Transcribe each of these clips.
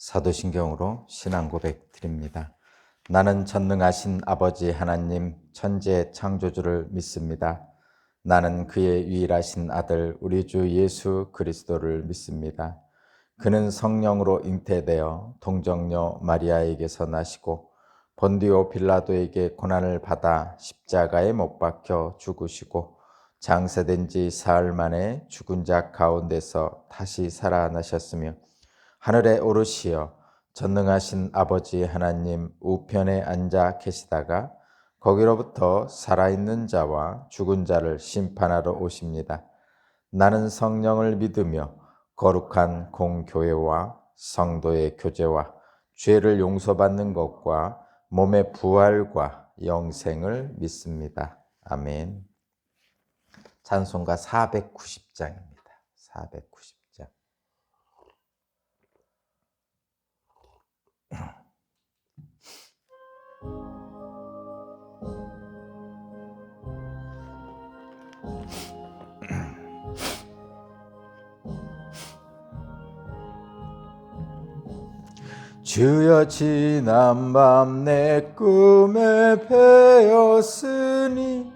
사도신경으로 신앙 고백 드립니다. 나는 전능하신 아버지 하나님 천지의 창조주를 믿습니다. 나는 그의 유일하신 아들 우리 주 예수 그리스도를 믿습니다. 그는 성령으로 잉태되어 동정녀 마리아에게서 나시고 본디오 빌라도에게 고난을 받아 십자가에 못 박혀 죽으시고 장사된 지 사흘 만에 죽은 자 가운데서 다시 살아나셨으며 하늘에 오르시어 전능하신 아버지 하나님 우편에 앉아 계시다가 거기로부터 살아있는 자와 죽은 자를 심판하러 오십니다. 나는 성령을 믿으며 거룩한 공교회와 성도의 교제와 죄를 용서받는 것과 몸의 부활과 영생을 믿습니다. 아멘. 찬송가 490장입니다. 490장. 주여 지난밤 내 꿈에 배었으니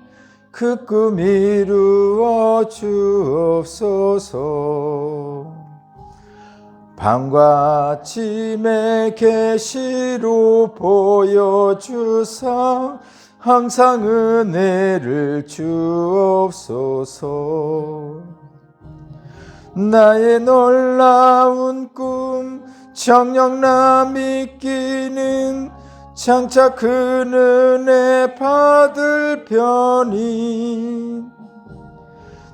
그 꿈 이루어 주옵소서. 밤과 아침에 계시로 보여주사 항상 은혜를 주옵소서. 나의 놀라운 꿈 정녕 믿기는 장차 그 은혜 받을 편이.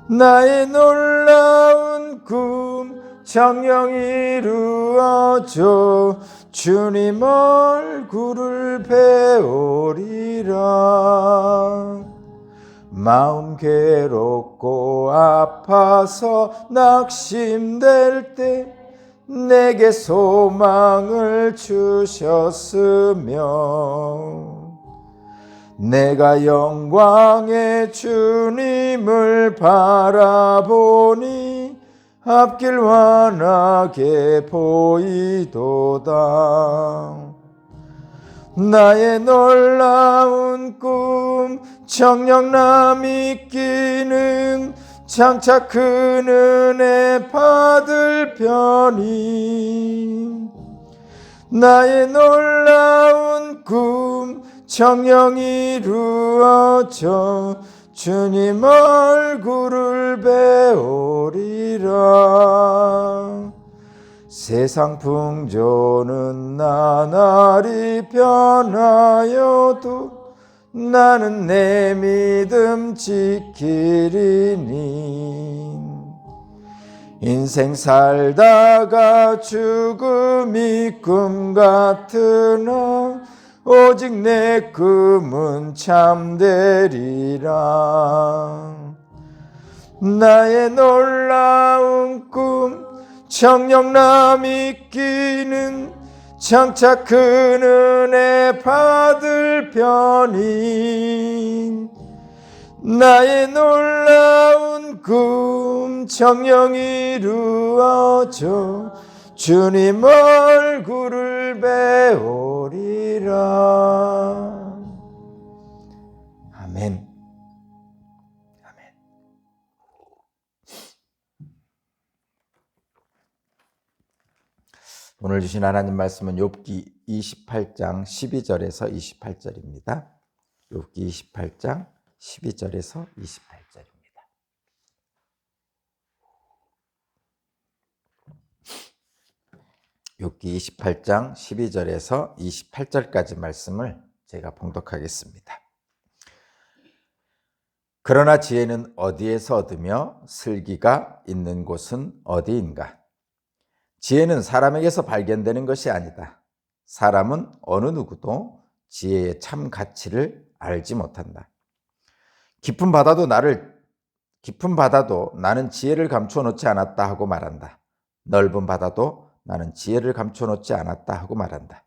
나의 놀라운 꿈 정녕 이루어져 주님 얼굴을 배우리라. 마음 괴롭고 아파서 낙심될 때 내게 소망을 주셨으며 내가 영광의 주님을 바라보니 앞길 환하게 보이도다. 나의 놀라운 꿈 정녕 믿기는 장차 큰 은혜 받을 편이. 나의 놀라운 꿈 정녕 이루어져 주님 얼굴을 배우리라. 세상 풍조는 나날이 변하여도 나는 내 믿음 지키리니. 인생 살다가 죽음이 꿈 같으나 오직 내 꿈은 참되리라. 나의 놀라운 꿈 정녕 믿기는 장차 큰 은혜 받을 편이. 나의 놀라운 꿈 정녕 이루어져 주님 얼굴을 배우리라. 아멘. 아멘. 오늘 주신 하나님 말씀은 욥기 28장 12절에서 28절입니다. 욥기 28장 12절에서 28절입니다. 욥기 28장 12절에서 28절까지 말씀을 제가 봉독하겠습니다. 그러나 지혜는 어디에서 얻으며 슬기가 있는 곳은 어디인가? 지혜는 사람에게서 발견되는 것이 아니다. 사람은 어느 누구도 지혜의 참 가치를 알지 못한다. 깊은 바다도 나는 지혜를 감추어 놓지 않았다 하고 말한다. 넓은 바다도 나는 지혜를 감추어 놓지 않았다 하고 말한다.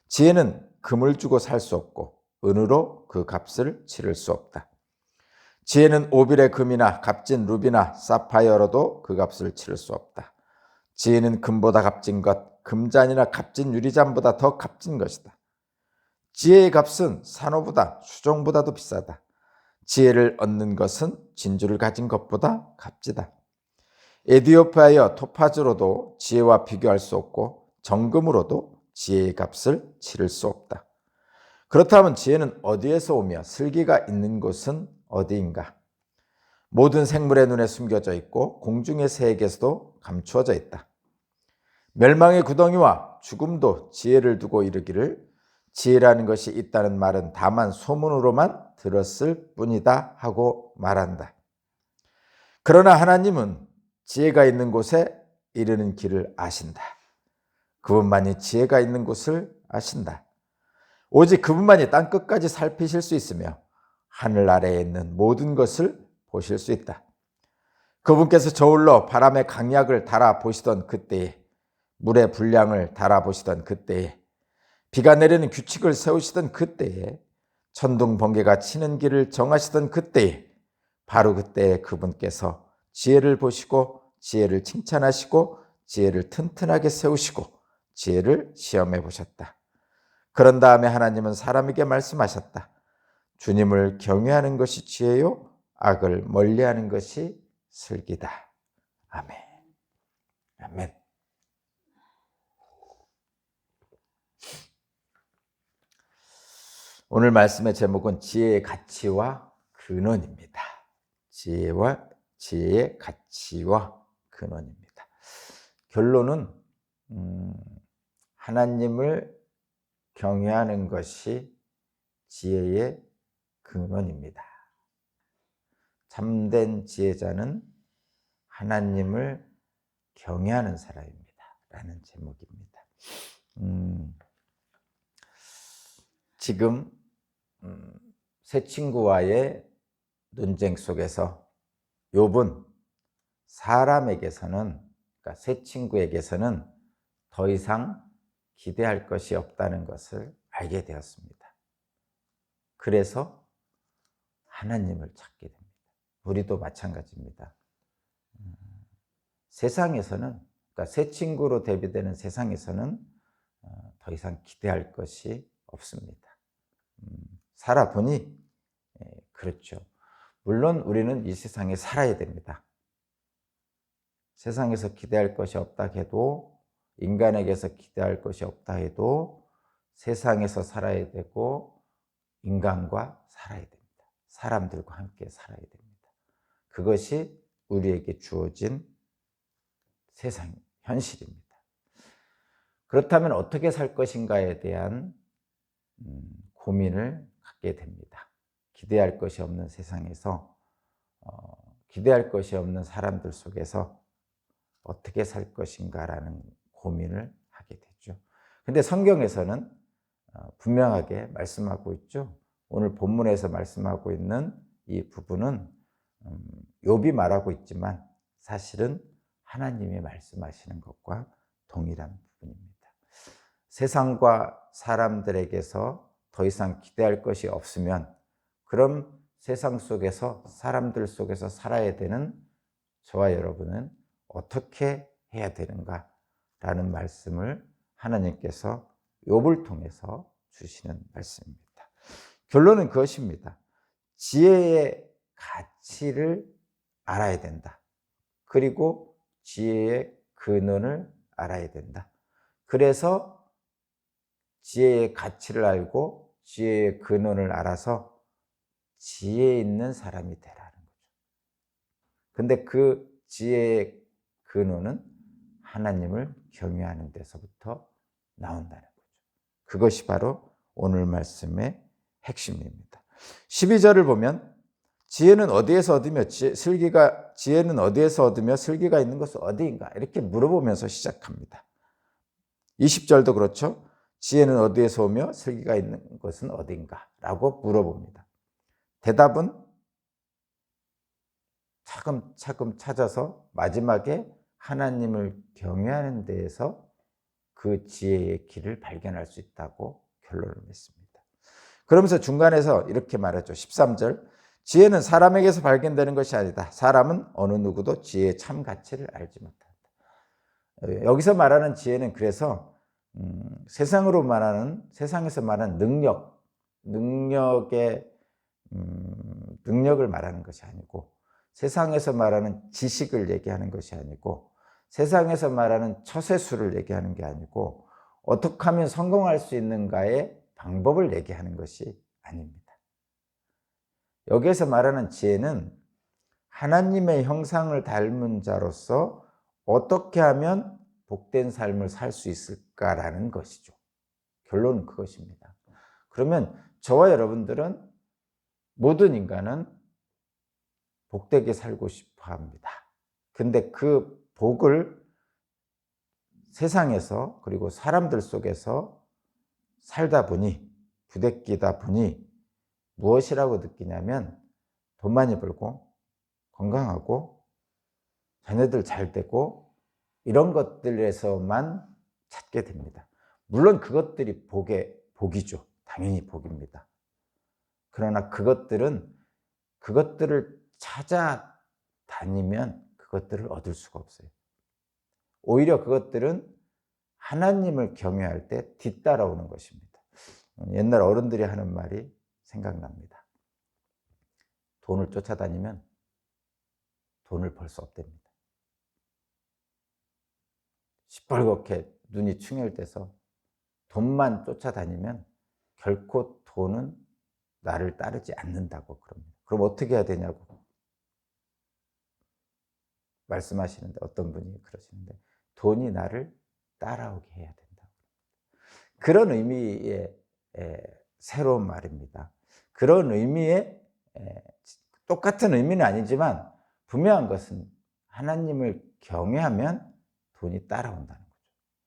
지혜는 금을 주고 살 수 없고 은으로 그 값을 치를 수 없다. 지혜는 오빌의 금이나 값진 루비나 사파이어로도 그 값을 치를 수 없다. 지혜는 금보다 값진 것, 금잔이나 값진 유리잔보다 더 값진 것이다. 지혜의 값은 산호보다 수종보다도 비싸다. 지혜를 얻는 것은 진주를 가진 것보다 값지다. 에디오피아의 토파즈로도 지혜와 비교할 수 없고 정금으로도 지혜의 값을 치를 수 없다. 그렇다면 지혜는 어디에서 오며 슬기가 있는 곳은 어디인가? 모든 생물의 눈에 숨겨져 있고 공중의 새에게서도 감추어져 있다. 멸망의 구덩이와 죽음도 지혜를 두고 이르기를 지혜라는 것이 있다는 말은 다만 소문으로만 들었을 뿐이다 하고 말한다. 그러나 하나님은 지혜가 있는 곳에 이르는 길을 아신다. 그분만이 지혜가 있는 곳을 아신다. 오직 그분만이 땅끝까지 살피실 수 있으며 하늘 아래에 있는 모든 것을 보실 수 있다. 그분께서 저울로 바람의 강약을 달아보시던 그때에, 물의 분량을 달아보시던 그때에, 비가 내리는 규칙을 세우시던 그때에, 천둥 번개가 치는 길을 정하시던 그때에, 바로 그때에 그분께서 지혜를 보시고 지혜를 칭찬하시고 지혜를 튼튼하게 세우시고 지혜를 시험해 보셨다. 그런 다음에 하나님은 사람에게 말씀하셨다. 주님을 경외하는 것이 지혜요, 악을 멀리하는 것이 슬기다. 아멘. 아멘. 오늘 말씀의 제목은 지혜의 가치와 근원입니다. 지혜의 가치와 근원입니다. 결론은 하나님을 경외하는 것이 지혜의 근원입니다. 참된 지혜자는 하나님을 경외하는 사람입니다. 라는 제목입니다. 지금 새 친구와의 논쟁 속에서 욥은 사람에게서는, 그러니까 새 친구에게서는 더 이상 기대할 것이 없다는 것을 알게 되었습니다. 그래서 하나님을 찾게 됩니다. 우리도 마찬가지입니다. 세상에서는, 그러니까 새 친구로 대비되는 세상에서는 더 이상 기대할 것이 없습니다. 살아보니 그렇죠. 물론 우리는 이 세상에 살아야 됩니다. 세상에서 기대할 것이 없다 해도, 인간에게서 기대할 것이 없다 해도 세상에서 살아야 되고 인간과 살아야 됩니다. 사람들과 함께 살아야 됩니다. 그것이 우리에게 주어진 세상 현실입니다. 그렇다면 어떻게 살 것인가에 대한 고민을 갖게 됩니다. 기대할 것이 없는 세상에서, 기대할 것이 없는 사람들 속에서 어떻게 살 것인가라는 고민을 하게 되죠. 근데 성경에서는 분명하게 말씀하고 있죠. 오늘 본문에서 말씀하고 있는 이 부분은 욥이 말하고 있지만 사실은 하나님이 말씀하시는 것과 동일한 부분입니다. 세상과 사람들에게서 더 이상 기대할 것이 없으면 그럼 세상 속에서, 사람들 속에서 살아야 되는 저와 여러분은 어떻게 해야 되는가 라는 말씀을 하나님께서 욥을 통해서 주시는 말씀입니다. 결론은 그것입니다. 지혜의 가치를 알아야 된다. 그리고 지혜의 근원을 알아야 된다. 그래서 지혜의 가치를 알고 지혜의 근원을 알아서 지혜 있는 사람이 되라는 거죠. 근데 그 지혜의 근원은 하나님을 경외하는 데서부터 나온다는 거죠. 그것이 바로 오늘 말씀의 핵심입니다. 12절을 보면 지혜는 어디에서 얻으며 지혜는 어디에서 얻으며 슬기가 있는 것은 어디인가? 이렇게 물어보면서 시작합니다. 20절도 그렇죠. 지혜는 어디에서 오며 슬기가 있는 것은 어디인가? 라고 물어봅니다. 대답은 차근차근 찾아서 마지막에 하나님을 경외하는 데에서 그 지혜의 길을 발견할 수 있다고 결론을 맺습니다. 그러면서 중간에서 이렇게 말하죠. 13절. 지혜는 사람에게서 발견되는 것이 아니다. 사람은 어느 누구도 지혜의 참 가치를 알지 못한다. 여기서 말하는 지혜는 그래서 세상에서 말하는 능력의 능력을 말하는 것이 아니고, 세상에서 말하는 지식을 얘기하는 것이 아니고, 세상에서 말하는 처세술을 얘기하는 게 아니고, 어떻게 하면 성공할 수 있는가의 방법을 얘기하는 것이 아닙니다. 여기에서 말하는 지혜는 하나님의 형상을 닮은 자로서 어떻게 하면 복된 삶을 살 수 있을까라는 것이죠. 결론은 그것입니다. 그러면 저와 여러분들은, 모든 인간은 복되게 살고 싶어 합니다. 근데 그 복을 세상에서, 그리고 사람들 속에서 살다 보니, 부대끼다 보니 무엇이라고 느끼냐면, 돈 많이 벌고 건강하고 자녀들 잘 되고 이런 것들에서만 찾게 됩니다. 물론 그것들이 복이죠. 당연히 복입니다. 그러나 그것들을 찾아다니면 그것들을 얻을 수가 없어요. 오히려 그것들은 하나님을 경외할 때 뒤따라오는 것입니다. 옛날 어른들이 하는 말이 생각납니다. 돈을 쫓아다니면 돈을 벌 수 없답니다. 시뻘겋게 눈이 충혈돼서 돈만 쫓아다니면 결코 돈은 나를 따르지 않는다고 그럽니다. 그럼 어떻게 해야 되냐고 말씀하시는데, 어떤 분이 그러시는데, 돈이 나를 따라오게 해야 된다고. 그런 의미의 새로운 말입니다. 그런 의미의 똑같은 의미는 아니지만 분명한 것은, 하나님을 경외하면 돈이 따라온다는 거죠.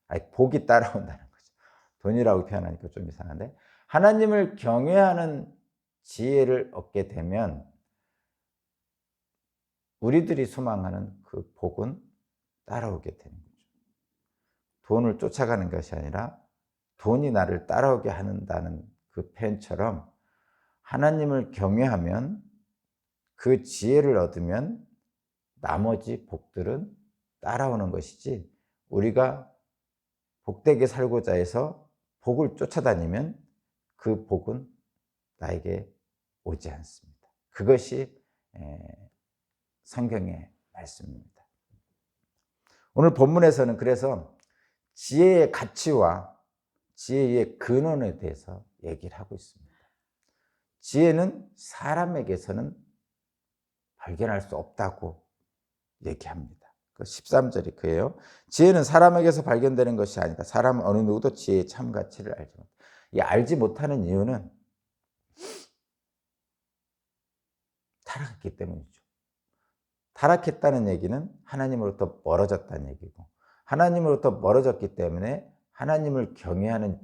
아니, 복이 따라온다는 거죠. 돈이라고 표현하니까 좀 이상한데, 하나님을 경외하는 지혜를 얻게 되면 우리들이 소망하는 그 복은 따라오게 되는 거죠. 돈을 쫓아가는 것이 아니라 돈이 나를 따라오게 한다는 그 표현처럼, 하나님을 경외하면, 그 지혜를 얻으면 나머지 복들은 따라오는 것이지, 우리가 복되게 살고자 해서 복을 쫓아다니면 그 복은 나에게 오지 않습니다. 그것이 성경의 말씀입니다. 오늘 본문에서는 그래서 지혜의 가치와 지혜의 근원에 대해서 얘기를 하고 있습니다. 지혜는 사람에게서는 발견할 수 없다고 얘기합니다. 13절이 그예요. 지혜는 사람에게서 발견되는 것이 아니다. 사람은 어느 누구도 지혜의 참 가치를 알지 못한다. 이 알지 못하는 이유는 타락했기 때문이죠. 타락했다는 얘기는 하나님으로부터 멀어졌다는 얘기고, 하나님으로부터 멀어졌기 때문에 하나님을 경외하는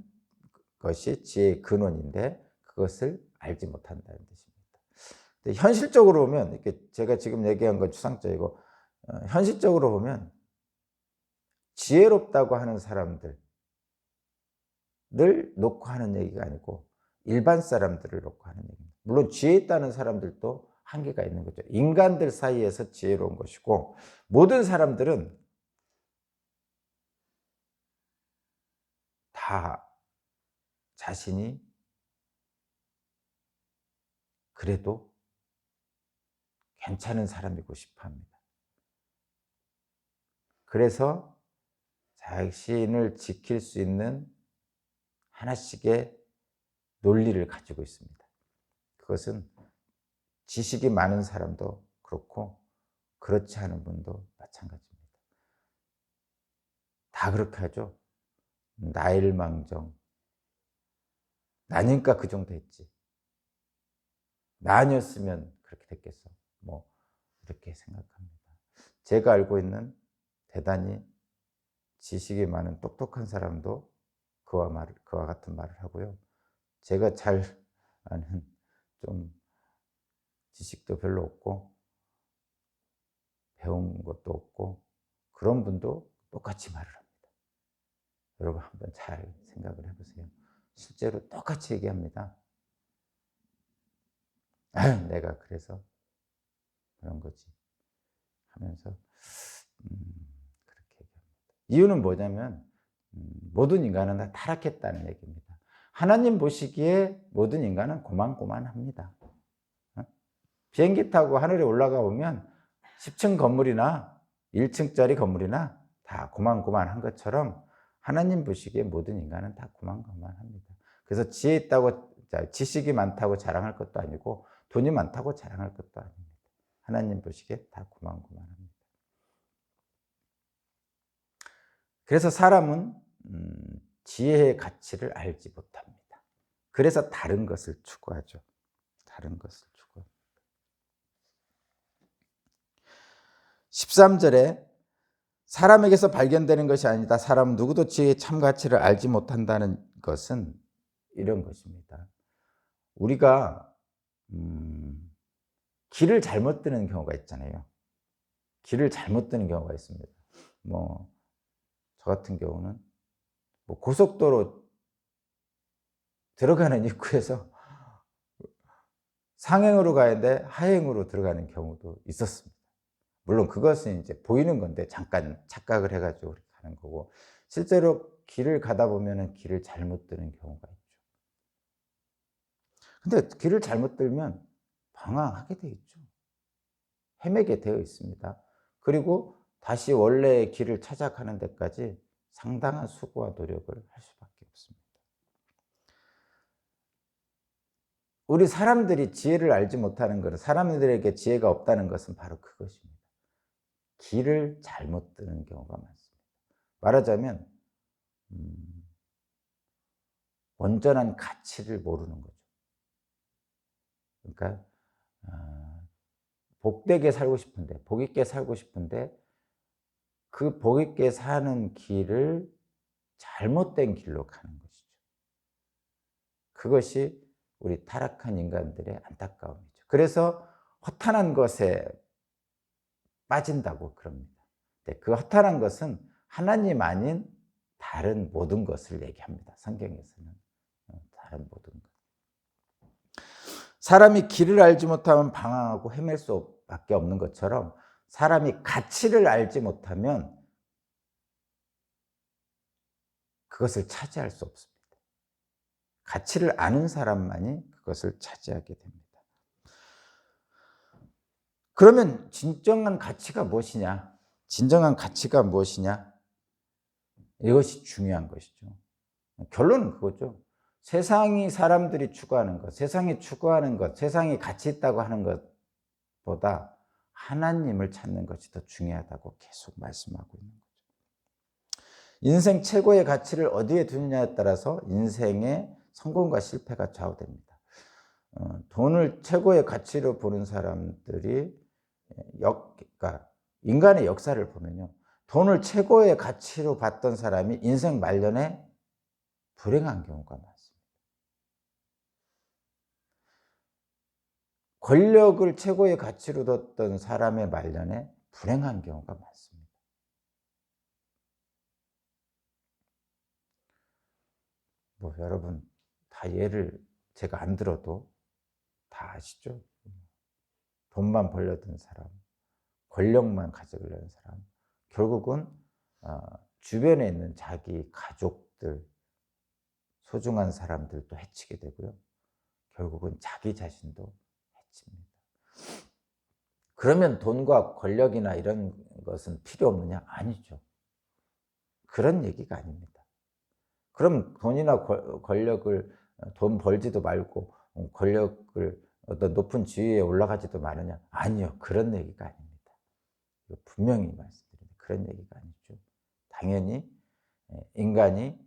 것이 지혜의 근원인데, 그것을 알지 못한다는 뜻입니다. 근데 현실적으로 보면, 이렇게 제가 지금 얘기한 건 추상적이고, 현실적으로 보면 지혜롭다고 하는 사람들을 놓고 하는 얘기가 아니고, 일반 사람들을 놓고 하는 얘기입니다. 물론 지혜 있다는 사람들도 한계가 있는 거죠. 인간들 사이에서 지혜로운 것이고, 모든 사람들은 다 자신이 그래도 괜찮은 사람이고 싶어 합니다. 그래서 자신을 지킬 수 있는 하나씩의 논리를 가지고 있습니다. 그것은 지식이 많은 사람도 그렇고 그렇지 않은 분도 마찬가지입니다. 다 그렇게 하죠. 나일망정. 나니까 그 정도 했지. 나 아니었으면 그렇게 됐겠어. 뭐 이렇게 생각합니다. 제가 알고 있는 대단히 지식이 많은 똑똑한 사람도 그와 같은 말을 하고요. 제가 잘 아는 좀 지식도 별로 없고 배운 것도 없고 그런 분도 똑같이 말을 합니다. 여러분 한번 잘 생각을 해보세요. 실제로 똑같이 얘기합니다. 내가 그래서 그런 거지 하면서 그렇게 얘기합니다. 이유는 뭐냐면 모든 인간은 다 타락했다는 얘기입니다. 하나님 보시기에 모든 인간은 고만고만합니다. 비행기 타고 하늘에 올라가 보면 10층 건물이나 1층짜리 건물이나 다 고만고만한 것처럼 하나님 보시기에 모든 인간은 다 고만고만합니다. 그래서 지혜 있다고, 지식이 많다고 자랑할 것도 아니고 돈이 많다고 자랑할 것도 아닙니다. 하나님 보시기에 다 고만고만합니다. 그래서 사람은 지혜의 가치를 알지 못합니다. 그래서 다른 것을 추구하죠. 다른 것을 추구합니다. 13절에 사람에게서 발견되는 것이 아니다. 사람은 누구도 지혜의 참 가치를 알지 못한다는 것은 이런 것입니다. 우리가 길을 잘못 드는 경우가 있잖아요. 길을 잘못 드는 경우가 있습니다. 저 같은 경우는 고속도로 들어가는 입구에서 상행으로 가야 하는데 하행으로 들어가는 경우도 있었습니다. 물론 그것은 이제 보이는 건데 잠깐 착각을 해가지고 그렇게 가는 거고, 실제로 길을 가다 보면은 길을 잘못 드는 경우가 있죠. 근데 길을 잘못 들면 방황하게 되어 있죠. 헤매게 되어 있습니다. 그리고 다시 원래의 길을 찾아가는 데까지 상당한 수고와 노력을 할 수밖에 없습니다. 우리 사람들이 지혜를 알지 못하는 것은, 사람들에게 지혜가 없다는 것은 바로 그것입니다. 길을 잘못 드는 경우가 많습니다. 말하자면 온전한 가치를 모르는 거죠. 그러니까 복되게 살고 싶은데, 복 있게 살고 싶은데 그 복 있게 사는 길을 잘못된 길로 가는 것이죠. 그것이 우리 타락한 인간들의 안타까움이죠. 그래서 허탄한 것에 빠진다고 그럽니다. 그 허탄한 것은 하나님 아닌 다른 모든 것을 얘기합니다. 성경에서는 다른 모든 것. 사람이 길을 알지 못하면 방황하고 헤맬 수밖에 없는 것처럼, 사람이 가치를 알지 못하면 그것을 차지할 수 없습니다. 가치를 아는 사람만이 그것을 차지하게 됩니다. 그러면 진정한 가치가 무엇이냐? 진정한 가치가 무엇이냐? 이것이 중요한 것이죠. 결론은 그거죠. 세상이 사람들이 추구하는 것, 세상이 추구하는 것, 세상이 가치 있다고 하는 것보다 하나님을 찾는 것이 더 중요하다고 계속 말씀하고 있는 거죠. 인생 최고의 가치를 어디에 두느냐에 따라서 인생의 성공과 실패가 좌우됩니다. 돈을 최고의 가치로 보는 사람들이, 그러니까 인간의 역사를 보면요, 돈을 최고의 가치로 봤던 사람이 인생 말년에 불행한 경우가 많습니다. 권력을 최고의 가치로 뒀던 사람의 말년에 불행한 경우가 많습니다. 여러분 다 예를 제가 안 들어도 다 아시죠? 돈만 벌려던 사람, 권력만 가져가려는 사람, 결국은 주변에 있는 자기 가족들, 소중한 사람들도 해치게 되고요. 결국은 자기 자신도 해칩니다. 그러면 돈과 권력이나 이런 것은 필요 없느냐? 아니죠. 그런 얘기가 아닙니다. 그럼 돈이나 권력을, 돈 벌지도 말고 권력을 어떤 높은 지위에 올라가지도 마느냐? 아니요. 그런 얘기가 아닙니다. 분명히 말씀드립니다. 그런 얘기가 아니죠. 당연히 인간이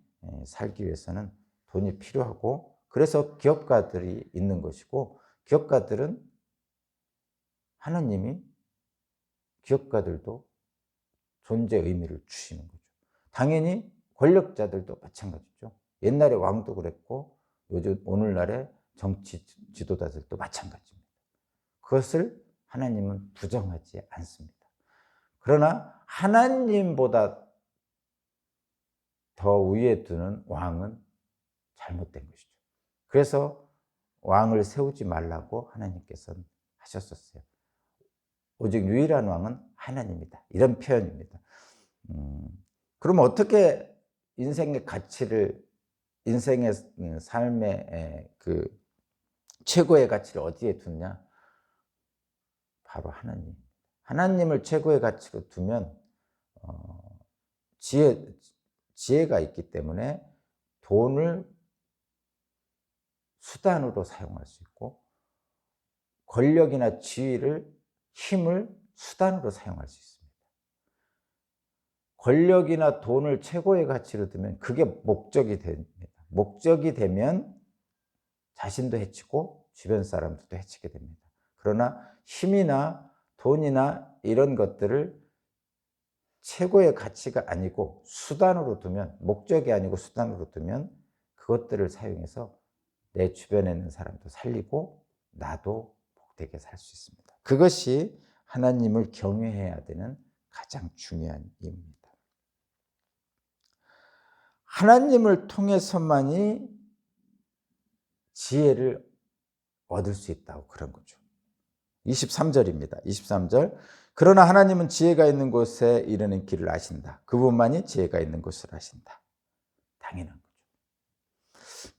살기 위해서는 돈이 필요하고, 그래서 기업가들이 있는 것이고, 기업가들은 하나님이 기업가들도 존재 의미를 주시는 거죠. 당연히 권력자들도 마찬가지죠. 옛날에 왕도 그랬고 요즘 오늘날의 정치 지도자들도 마찬가지입니다. 그것을 하나님은 부정하지 않습니다. 그러나 하나님보다 더 위에 두는 왕은 잘못된 것이죠. 그래서 왕을 세우지 말라고 하나님께서는 하셨었어요. 오직 유일한 왕은 하나님이다. 이런 표현입니다. 그럼 어떻게 인생의 가치를, 인생의 삶의 그 최고의 가치를 어디에 두냐? 바로 하나님. 하나님을 최고의 가치로 두면 지혜가 있기 때문에 돈을 수단으로 사용할 수 있고, 권력이나 지위를, 힘을 수단으로 사용할 수 있습니다. 권력이나 돈을 최고의 가치로 두면 그게 목적이 됩니다. 목적이 되면 자신도 해치고 주변 사람들도 해치게 됩니다. 그러나 힘이나 돈이나 이런 것들을 최고의 가치가 아니고 수단으로 두면, 목적이 아니고 수단으로 두면 그것들을 사용해서 내 주변에 있는 사람도 살리고 나도 복되게 살 수 있습니다. 그것이 하나님을 경외해야 되는 가장 중요한 이유입니다. 하나님을 통해서만이 지혜를 얻을 수 있다고 그런 거죠. 23절입니다. 23절. 그러나 하나님은 지혜가 있는 곳에 이르는 길을 아신다. 그분만이 지혜가 있는 곳을 아신다. 당연한 거죠.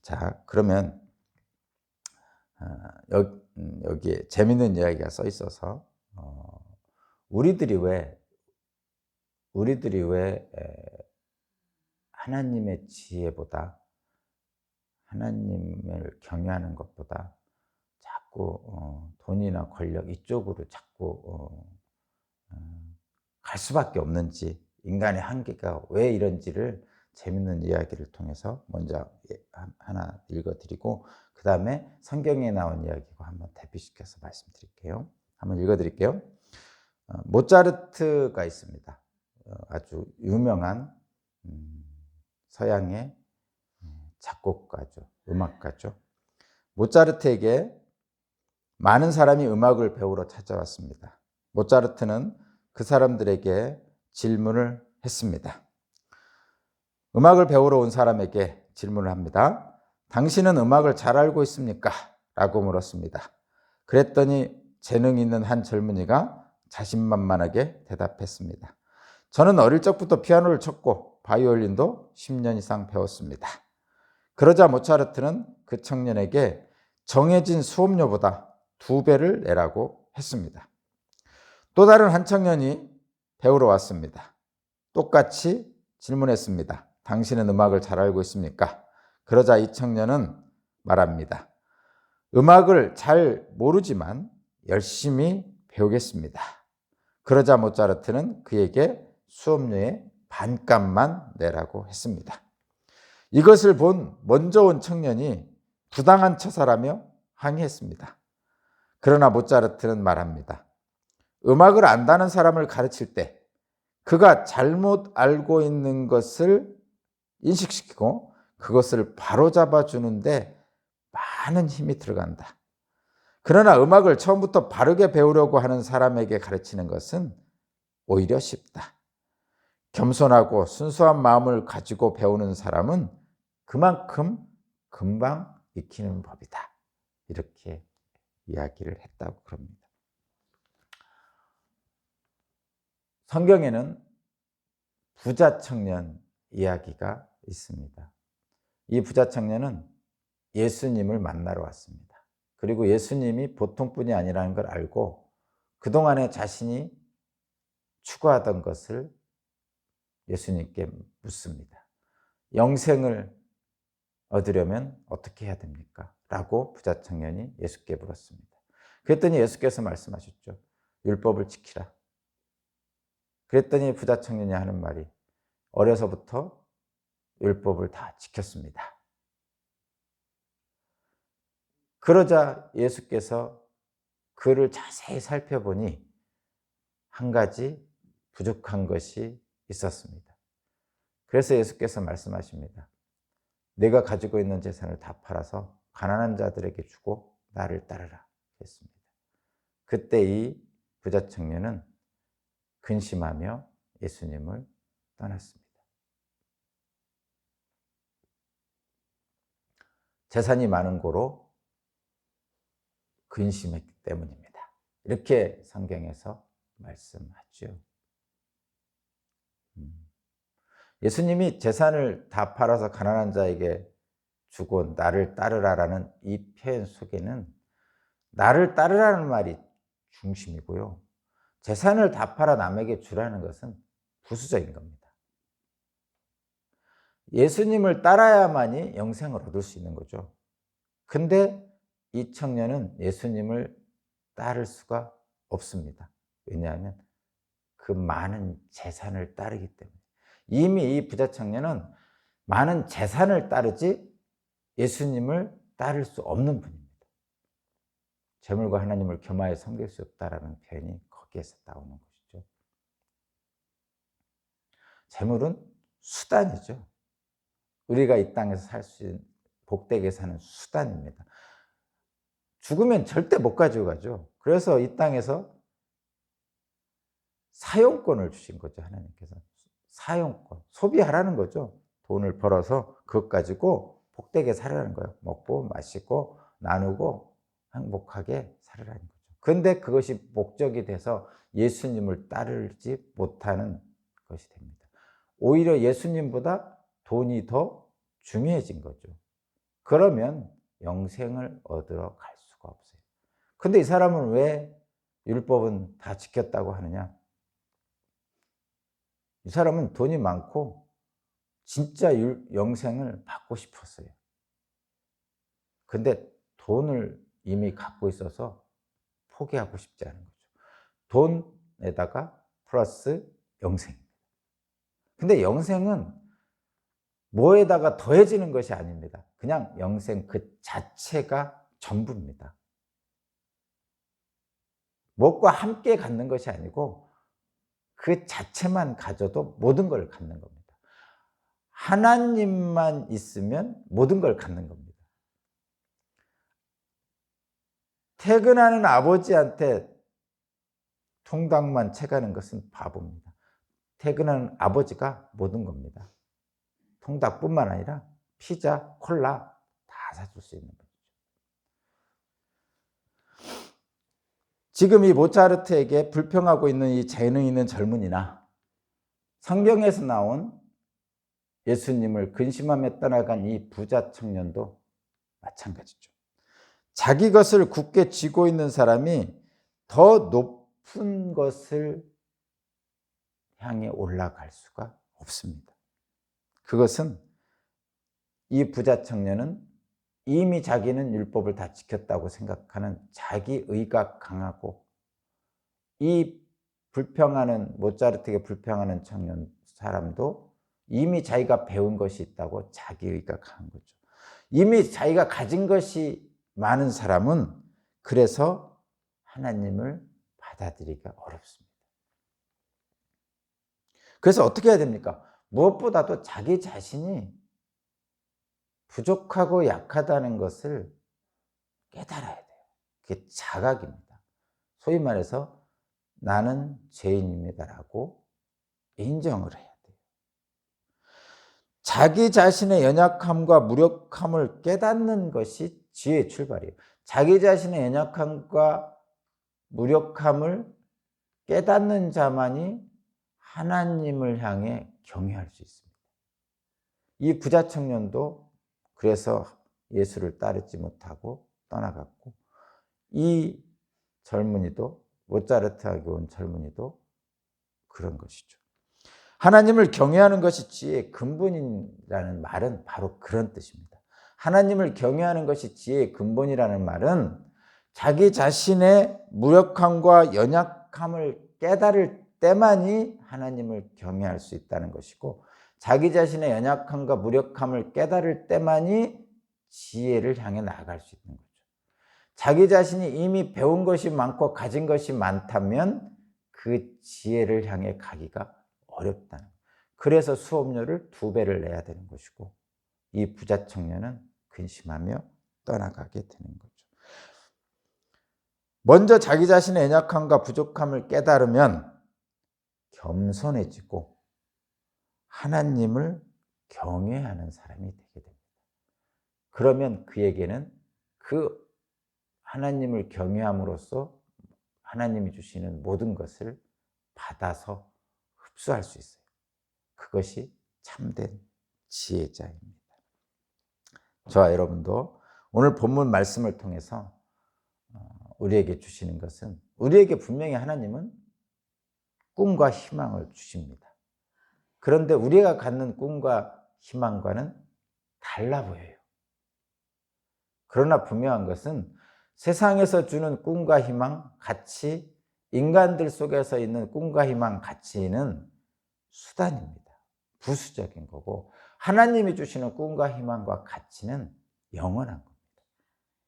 자, 그러면 여기에 재밌는 이야기가 써 있어서 우리들이 왜 하나님의 지혜보다, 하나님을 경외하는 것보다 자꾸 돈이나 권력 이쪽으로 자꾸 갈 수밖에 없는지, 인간의 한계가 왜 이런지를 재밌는 이야기를 통해서 먼저 하나 읽어드리고, 그 다음에 성경에 나온 이야기와 한번 대비시켜서 말씀드릴게요. 한번 읽어드릴게요. 모차르트가 있습니다. 아주 유명한 서양의 작곡가죠. 음악가죠. 모차르트에게 많은 사람이 음악을 배우러 찾아왔습니다. 모차르트는 그 사람들에게 질문을 했습니다. 음악을 배우러 온 사람에게 질문을 합니다. 당신은 음악을 잘 알고 있습니까? 라고 물었습니다. 그랬더니 재능 있는 한 젊은이가 자신만만하게 대답했습니다. 저는 어릴 적부터 피아노를 쳤고 바이올린도 10년 이상 배웠습니다. 그러자 모차르트는 그 청년에게 정해진 수업료보다 2배를 내라고 했습니다. 또 다른 한 청년이 배우러 왔습니다. 똑같이 질문했습니다. 당신은 음악을 잘 알고 있습니까? 그러자 이 청년은 말합니다. 음악을 잘 모르지만 열심히 배우겠습니다. 그러자 모차르트는 그에게 수업료의 반값만 내라고 했습니다. 이것을 본 먼저 온 청년이 부당한 처사라며 항의했습니다. 그러나 모차르트는 말합니다. 음악을 안다는 사람을 가르칠 때 그가 잘못 알고 있는 것을 인식시키고 그것을 바로잡아 주는데 많은 힘이 들어간다. 그러나 음악을 처음부터 바르게 배우려고 하는 사람에게 가르치는 것은 오히려 쉽다. 겸손하고 순수한 마음을 가지고 배우는 사람은 그만큼 금방 익히는 법이다. 이렇게 이야기를 했다고 그럽니다. 성경에는 부자 청년 이야기가 있습니다. 이 부자 청년은 예수님을 만나러 왔습니다. 그리고 예수님이 보통 분이 아니라는 걸 알고 그동안에 자신이 추구하던 것을 예수님께 묻습니다. 영생을 얻으려면 어떻게 해야 됩니까? 라고 부자 청년이 예수께 물었습니다. 그랬더니 예수께서 말씀하셨죠. 율법을 지키라. 그랬더니 부자 청년이 하는 말이 어려서부터 율법을 다 지켰습니다. 그러자 예수께서 그를 자세히 살펴보니 한 가지 부족한 것이 있었습니다. 그래서 예수께서 말씀하십니다. 내가 가지고 있는 재산을 다 팔아서 가난한 자들에게 주고 나를 따르라 했습니다. 그때 이 부자 청년은 근심하며 예수님을 떠났습니다. 재산이 많은 고로 근심했기 때문입니다. 이렇게 성경에서 말씀하죠. 예수님이 재산을 다 팔아서 가난한 자에게 주고 나를 따르라라는 이 표현 속에는 나를 따르라는 말이 중심이고요. 재산을 다 팔아 남에게 주라는 것은 부수적인 겁니다. 예수님을 따라야만이 영생을 얻을 수 있는 거죠. 근데 이 청년은 예수님을 따를 수가 없습니다. 왜냐하면 그 많은 재산을 따르기 때문에. 이미 이 부자 청년은 많은 재산을 따르지 예수님을 따를 수 없는 분입니다. 재물과 하나님을 겸하여 섬길 수 없다라는 표현이 거기에서 나오는 것이죠. 재물은 수단이죠. 우리가 이 땅에서 살 수 있는 복되게 사는 수단입니다. 죽으면 절대 못 가지고 가죠. 그래서 이 땅에서 사용권을 주신 거죠, 하나님께서. 사용권, 소비하라는 거죠. 돈을 벌어서 그것 가지고 복되게 살아라는 거예요. 먹고 마시고 나누고 행복하게 살아라는 거죠. 그런데 그것이 목적이 돼서 예수님을 따르지 못하는 것이 됩니다. 오히려 예수님보다 돈이 더 중요해진 거죠. 그러면 영생을 얻으러 갈 수가 없어요. 근데 이 사람은 왜 율법은 다 지켰다고 하느냐? 이 사람은 돈이 많고 진짜 영생을 받고 싶었어요. 근데 돈을 이미 갖고 있어서 포기하고 싶지 않은 거죠. 돈에다가 플러스 영생입니다. 근데 영생은 뭐에다가 더해지는 것이 아닙니다. 그냥 영생 그 자체가 전부입니다. 무엇과 함께 갖는 것이 아니고 그 자체만 가져도 모든 걸 갖는 겁니다. 하나님만 있으면 모든 걸 갖는 겁니다. 퇴근하는 아버지한테 통닭만 채가는 것은 바보입니다. 퇴근하는 아버지가 모든 겁니다. 통닭뿐만 아니라 피자, 콜라 다 사줄 수 있는 거죠. 지금 이 모차르트에게 불평하고 있는 이 재능 있는 젊은이나 성경에서 나온 예수님을 근심하며 떠나간 이 부자 청년도 마찬가지죠. 자기 것을 굳게 쥐고 있는 사람이 더 높은 것을 향해 올라갈 수가 없습니다. 그것은 이 부자 청년은 이미 자기는 율법을 다 지켰다고 생각하는 자기의가 강하고, 이 불평하는 모차르트에게 불평하는 청년 사람도 이미 자기가 배운 것이 있다고 자기의가 강한 거죠. 이미 자기가 가진 것이 많은 사람은 그래서 하나님을 받아들이기가 어렵습니다. 그래서 어떻게 해야 됩니까? 무엇보다도 자기 자신이 부족하고 약하다는 것을 깨달아야 돼요. 그게 자각입니다. 소위 말해서 나는 죄인입니다라고 인정을 해야 돼요. 자기 자신의 연약함과 무력함을 깨닫는 것이 지혜의 출발이에요. 자기 자신의 연약함과 무력함을 깨닫는 자만이 하나님을 향해 경외할 수 있습니다. 이 부자 청년도 그래서 예수를 따르지 못하고 떠나갔고, 이 젊은이도, 모차르트에게 온 젊은이도 그런 것이죠. 하나님을 경외하는 것이 지혜의 근본이라는 말은 바로 그런 뜻입니다. 하나님을 경외하는 것이 지혜의 근본이라는 말은 자기 자신의 무력함과 연약함을 깨달을 때만이 하나님을 경외할 수 있다는 것이고, 자기 자신의 연약함과 무력함을 깨달을 때만이 지혜를 향해 나아갈 수 있는 거죠. 자기 자신이 이미 배운 것이 많고 가진 것이 많다면 그 지혜를 향해 가기가 어렵다는 거예요. 그래서 수업료를 2배를 내야 되는 것이고, 이 부자 청년은 근심하며 떠나가게 되는 거죠. 먼저 자기 자신의 연약함과 부족함을 깨달으면 겸손해지고 하나님을 경외하는 사람이 되게 됩니다. 그러면 그에게는 그 하나님을 경외함으로써 하나님이 주시는 모든 것을 받아서 흡수할 수 있어요. 그것이 참된 지혜자입니다. 저와 여러분도 오늘 본문 말씀을 통해서 우리에게 주시는 것은, 우리에게 분명히 하나님은 꿈과 희망을 주십니다. 그런데 우리가 갖는 꿈과 희망과는 달라 보여요. 그러나 분명한 것은 세상에서 주는 꿈과 희망, 가치, 인간들 속에서 있는 꿈과 희망, 가치는 수단입니다. 부수적인 거고, 하나님이 주시는 꿈과 희망과 가치는 영원한 겁니다.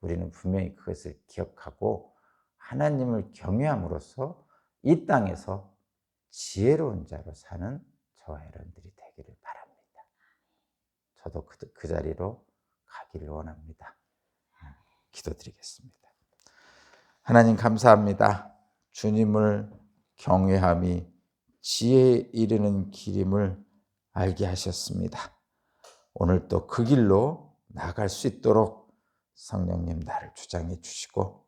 우리는 분명히 그것을 기억하고 하나님을 경외함으로써 이 땅에서 지혜로운 자로 사는 저와 여러분들이 되기를 바랍니다. 저도 그 자리로 가기를 원합니다. 기도드리겠습니다. 하나님 감사합니다. 주님을 경외함이 지혜에 이르는 길임을 알게 하셨습니다. 오늘 또 그 길로 나아갈 수 있도록 성령님 나를 주장해 주시고,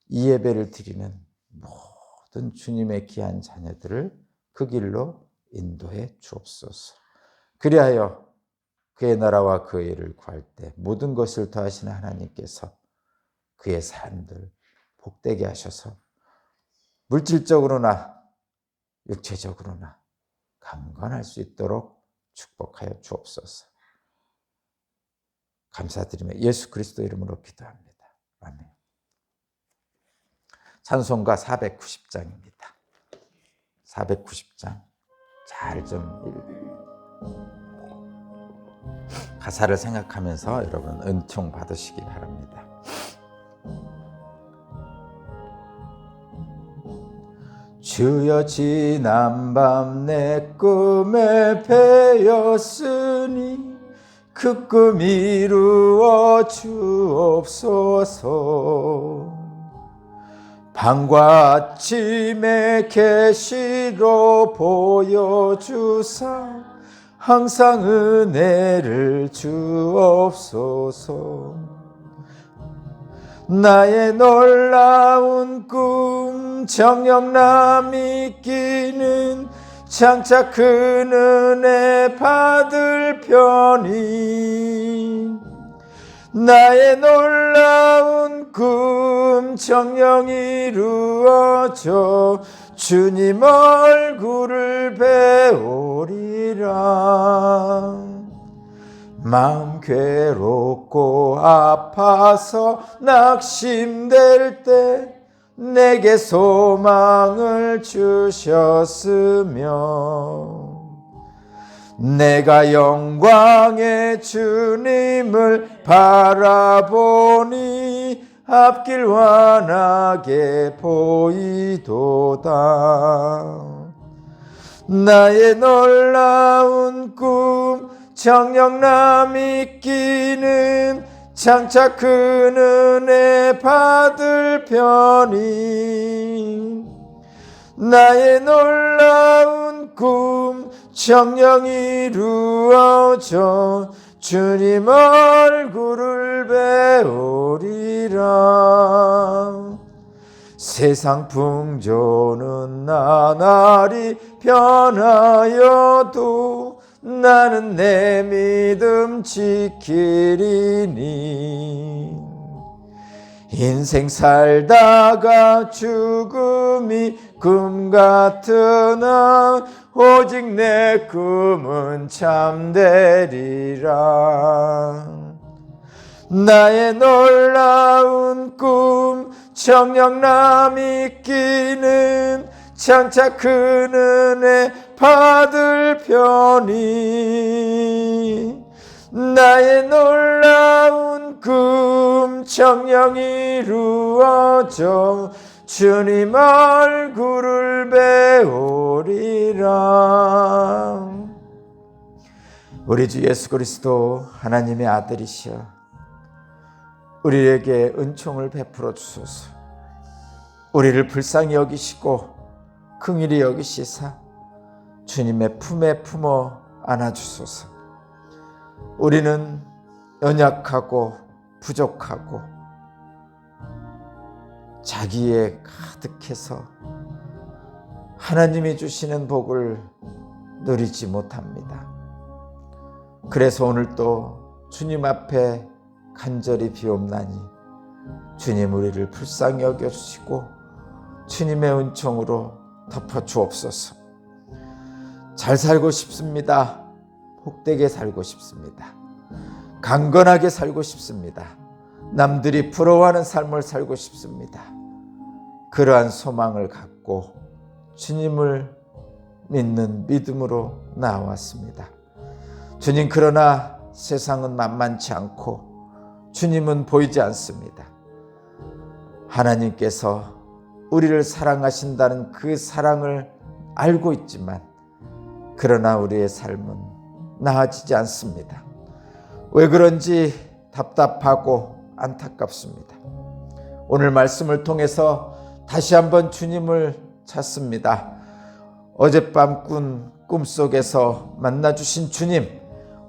이 예배를 드리는 모든 주님의 귀한 자녀들을 그 길로 인도해 주옵소서. 그리하여 그의 나라와 그의 일을 구할 때 모든 것을 더하시는 하나님께서 그의 삶들 복되게 하셔서 물질적으로나 육체적으로나 강건할 수 있도록 축복하여 주옵소서. 감사드리며 예수 그리스도 이름으로 기도합니다. 아멘. 찬송가 490장입니다. 490장 잘 좀 가사를 생각하면서 여러분 은총 받으시기 바랍니다. 주여 지난밤 내 꿈에 배었으니 그 꿈 이루어 주옵소서. 밤과 아침에 계시로 보여주사 항상 은혜를 주옵소서. 나의 놀라운 꿈 정녕 믿기는 장차 큰 은혜 받을 편이, 나의 놀라운 꿈 정녕 이루어져 주님 얼굴을 배우리라. 마음 괴롭고 아파서 낙심될 때 내게 소망을 주셨으며, 내가 영광의 주님을 바라보니 앞길 환하게 보이도다. 나의 놀라운 꿈 정녕 믿기는 장차 큰 은혜 받을 편이, 나의 놀라운 꿈 정녕 이루어져 주님 얼굴을 배우리라. 세상 풍조는 나날이 변하여도 나는 내 믿음 지키리니, 인생 살다가 죽음이 꿈 같으나 오직 내 꿈은 참되리라. 나의 놀라운 꿈 정녕 믿기는 장차 큰 은혜 받을 편이, 나의 놀라운 꿈 정녕 이루어져 주님 얼굴을 배우리라. 우리 주 예수 그리스도 하나님의 아들이시여 우리에게 은총을 베풀어 주소서. 우리를 불쌍히 여기시고 긍휼히 여기시사 주님의 품에 품어 안아주소서. 우리는 연약하고 부족하고 자기에 가득해서 하나님이 주시는 복을 누리지 못합니다. 그래서 오늘 또 주님 앞에 간절히 비옵나니 주님 우리를 불쌍히 여겨주시고 주님의 은총으로 덮어주옵소서. 잘 살고 싶습니다. 복되게 살고 싶습니다. 강건하게 살고 싶습니다. 남들이 부러워하는 삶을 살고 싶습니다. 그러한 소망을 갖고 주님을 믿는 믿음으로 나왔습니다. 주님, 그러나 세상은 만만치 않고 주님은 보이지 않습니다. 하나님께서 우리를 사랑하신다는 그 사랑을 알고 있지만 그러나 우리의 삶은 나아지지 않습니다. 왜 그런지 답답하고 안타깝습니다. 오늘 말씀을 통해서 다시 한번 주님을 찾습니다. 어젯밤 꾼 꿈속에서 만나주신 주님,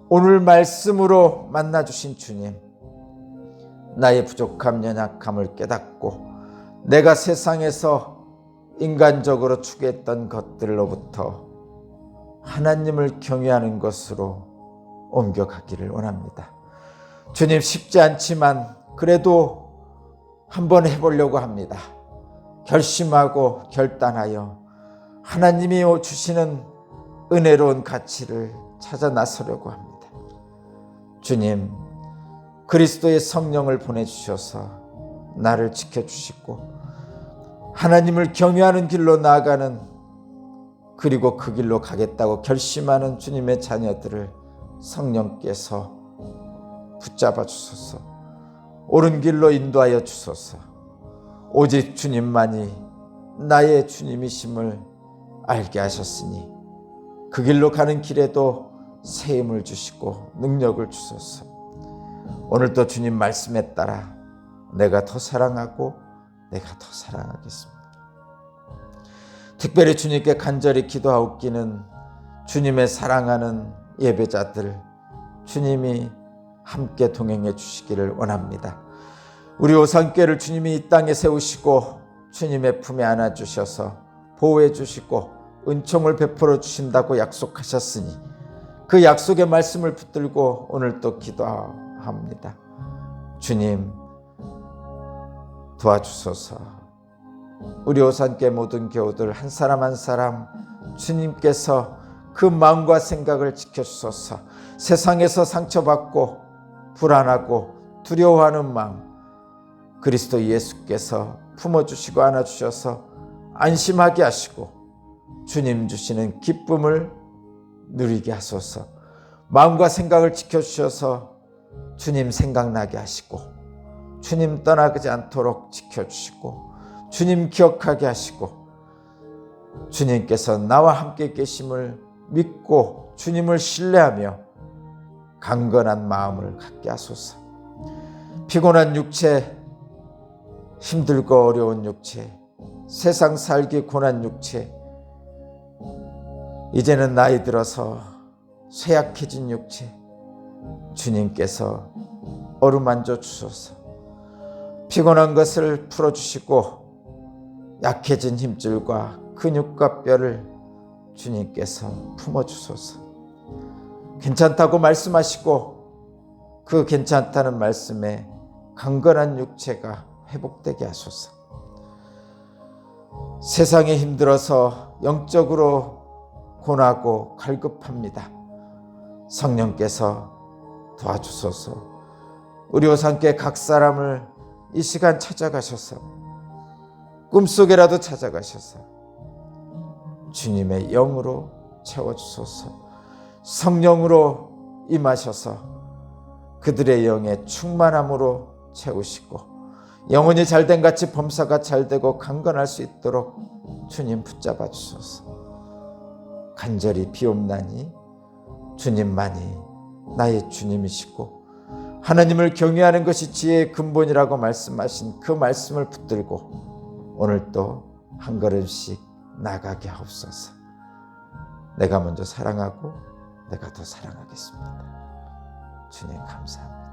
오늘 말씀으로 만나주신 주님, 나의 부족함, 연약함을 깨닫고 내가 세상에서 인간적으로 추구했던 것들로부터 하나님을 경외하는 것으로 옮겨가기를 원합니다. 주님, 쉽지 않지만 그래도 한번 해보려고 합니다. 결심하고 결단하여 하나님이 주시는 은혜로운 가치를 찾아 나서려고 합니다. 주님, 그리스도의 성령을 보내주셔서 나를 지켜주시고 하나님을 경외하는 길로 나아가는, 그리고 그 길로 가겠다고 결심하는 주님의 자녀들을 성령께서 붙잡아 주소서. 옳은 길로 인도하여 주소서. 오직 주님만이 나의 주님이심을 알게 하셨으니 그 길로 가는 길에도 새 힘을 주시고 능력을 주소서. 오늘도 주님 말씀에 따라 내가 더 사랑하고 내가 더 사랑하겠습니다. 특별히 주님께 간절히 기도하옵기는 주님의 사랑하는 예배자들, 주님이 함께 동행해 주시기를 원합니다. 우리 오산교회를 주님이 이 땅에 세우시고 주님의 품에 안아주셔서 보호해 주시고 은총을 베풀어 주신다고 약속하셨으니 그 약속의 말씀을 붙들고 오늘 또 기도합니다. 주님, 도와주소서. 우리 오산교회 모든 교우들 한 사람 한 사람 주님께서 그 마음과 생각을 지켜주소서. 세상에서 상처받고 불안하고 두려워하는 마음 그리스도 예수께서 품어주시고 안아주셔서 안심하게 하시고 주님 주시는 기쁨을 누리게 하소서. 마음과 생각을 지켜주셔서 주님 생각나게 하시고 주님 떠나지 않도록 지켜주시고 주님 기억하게 하시고 주님께서 나와 함께 계심을 믿고 주님을 신뢰하며 강건한 마음을 갖게 하소서. 피곤한 육체, 힘들고 어려운 육체, 세상 살기 고난 육체, 이제는 나이 들어서 쇠약해진 육체, 주님께서 어루만져 주소서. 피곤한 것을 풀어주시고 약해진 힘줄과 근육과 뼈를 주님께서 품어주소서. 괜찮다고 말씀하시고 그 괜찮다는 말씀에 강건한 육체가 회복되게 하소서. 세상에 힘들어서 영적으로 고나고 갈급합니다. 성령께서 도와주소서. 우리 오산교회 각 사람을 이 시간 찾아가셔서 꿈속에라도 찾아가셔서 주님의 영으로 채워주소서. 성령으로 임하셔서 그들의 영의 충만함으로 채우시고 영혼이 잘된 같이 범사가 잘되고 강건할 수 있도록 주님 붙잡아 주소서. 간절히 비옵나니 주님만이 나의 주님이시고 하나님을 경외하는 것이 지혜의 근본이라고 말씀하신 그 말씀을 붙들고 오늘 또 한 걸음씩 나가게 하옵소서. 내가 먼저 사랑하고 내가 더 사랑하겠습니다. 주님 감사합니다.